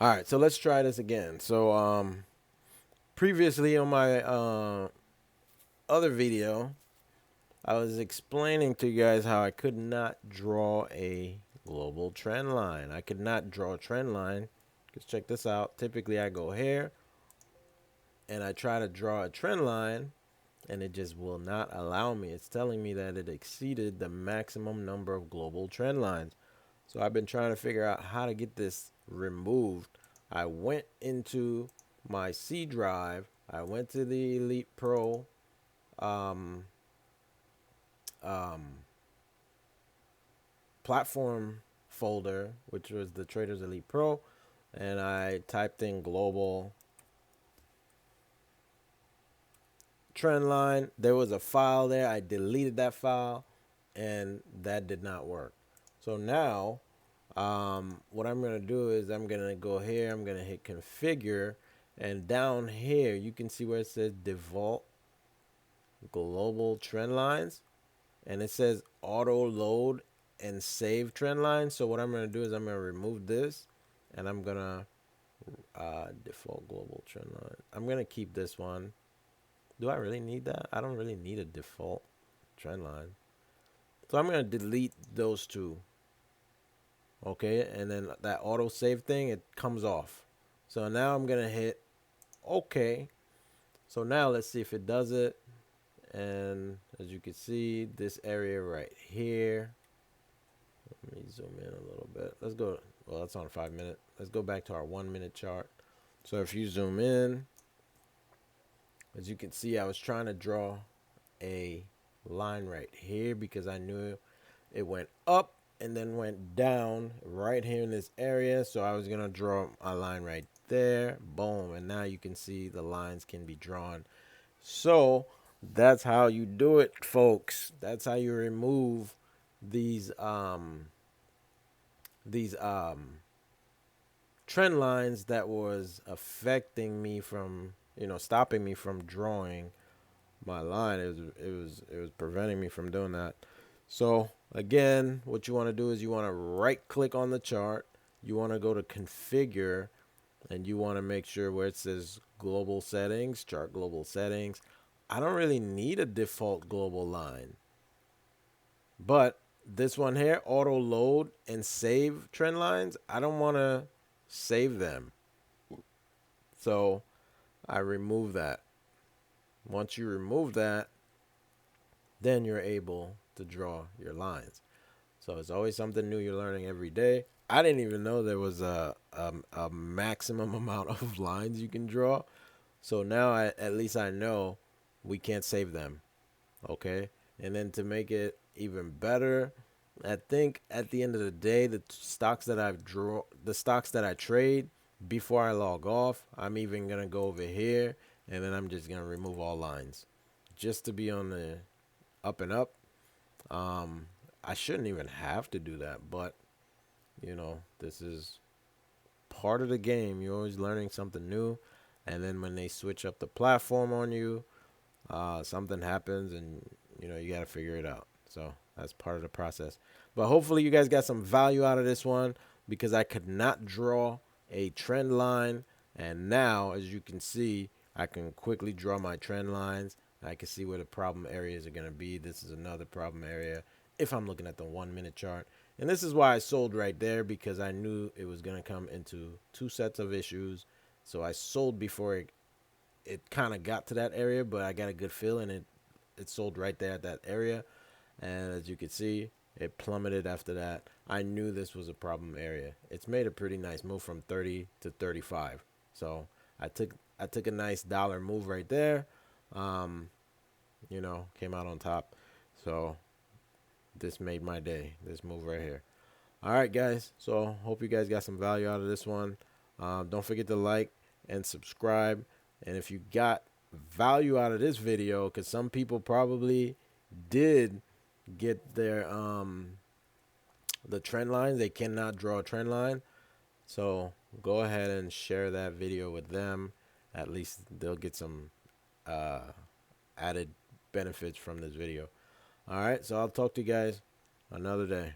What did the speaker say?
All right, so let's try this again. So previously on my other video, I was explaining to you guys how I could not draw a global trend line. I could not draw a trend line. Because check this out. Typically I go here and I try to draw a trend line and it just will not allow me. It's telling me that it exceeded the maximum number of global trend lines. So I've been trying to figure out how to get this removed. I went into my C drive. I went to the Elite Pro um, um, platform folder, which was the Traders Elite Pro, and I typed in global trend line. There was a file there. I deleted that file, and that did not work. So now, what I'm gonna do is I'm gonna go here. I'm gonna hit configure, and down here you can see where it says default global trend lines, and it says auto load and save trend lines. So what I'm gonna do is I'm gonna remove this, and I'm gonna default global trend line. I'm gonna keep this one. Do I really need that? I don't really need a default trend line. So I'm going to delete those two. Okay. And then that auto save thing, it comes off. So now I'm going to hit OK. So now let's see if it does it. And as you can see, this area right here. Let me zoom in a little bit. Let's go. Well, that's on 5 minute. Let's go back to our 1 minute chart. So if you zoom in, as you can see, I was trying to draw a line right here because I knew it went up and then went down right here in this area. So I was going to draw a line right there. Boom. And now you can see the lines can be drawn. So that's how you do it, folks. That's how you remove these these trend lines that was affecting me from, stopping me from drawing my line. It was preventing me from doing that. So again, what you want to do is you want to right click on the chart. You want to go to configure, and you want to make sure where it says global settings, chart global settings. I don't really need a default global line, but this one here, auto load and save trend lines, I don't want to save them. So I remove that. Once you remove that, then you're able to draw your lines. So it's always something new you're learning every day. I didn't even know there was a maximum amount of lines you can draw. So now at least I know we can't save them. Okay. And then to make it even better, I think at the end of the day, the stocks that I trade before I log off, I'm even going to go over here and then I'm just going to remove all lines just to be on the up and up. Um, I shouldn't even have to do that, but this is part of the game. You're always learning something new, and then when they switch up the platform on you, something happens, and you got to figure it out. So that's part of the process. But hopefully, you guys got some value out of this one because I could not draw a trend line, and now, as you can see, I can quickly draw my trend lines. I can see where the problem areas are going to be. This is another problem area if I'm looking at the 1 minute chart. And this is why I sold right there, because I knew it was going to come into two sets of issues. So I sold before it kind of got to that area, but I got a good feeling it sold right there at that area. And as you can see, it plummeted after that. I knew this was a problem area. It's made a pretty nice move from 30 to 35. So I took a nice dollar move right there. Um, came out on top. So this made my day. This move right here. All right, guys. So hope you guys got some value out of this one. Don't forget to like and subscribe. And if you got value out of this video, because some people probably did get their the trend lines, they cannot draw a trend line. So go ahead and share that video with them. At least they'll get some uh, added benefits from this video. All right. So I'll talk to you guys another day.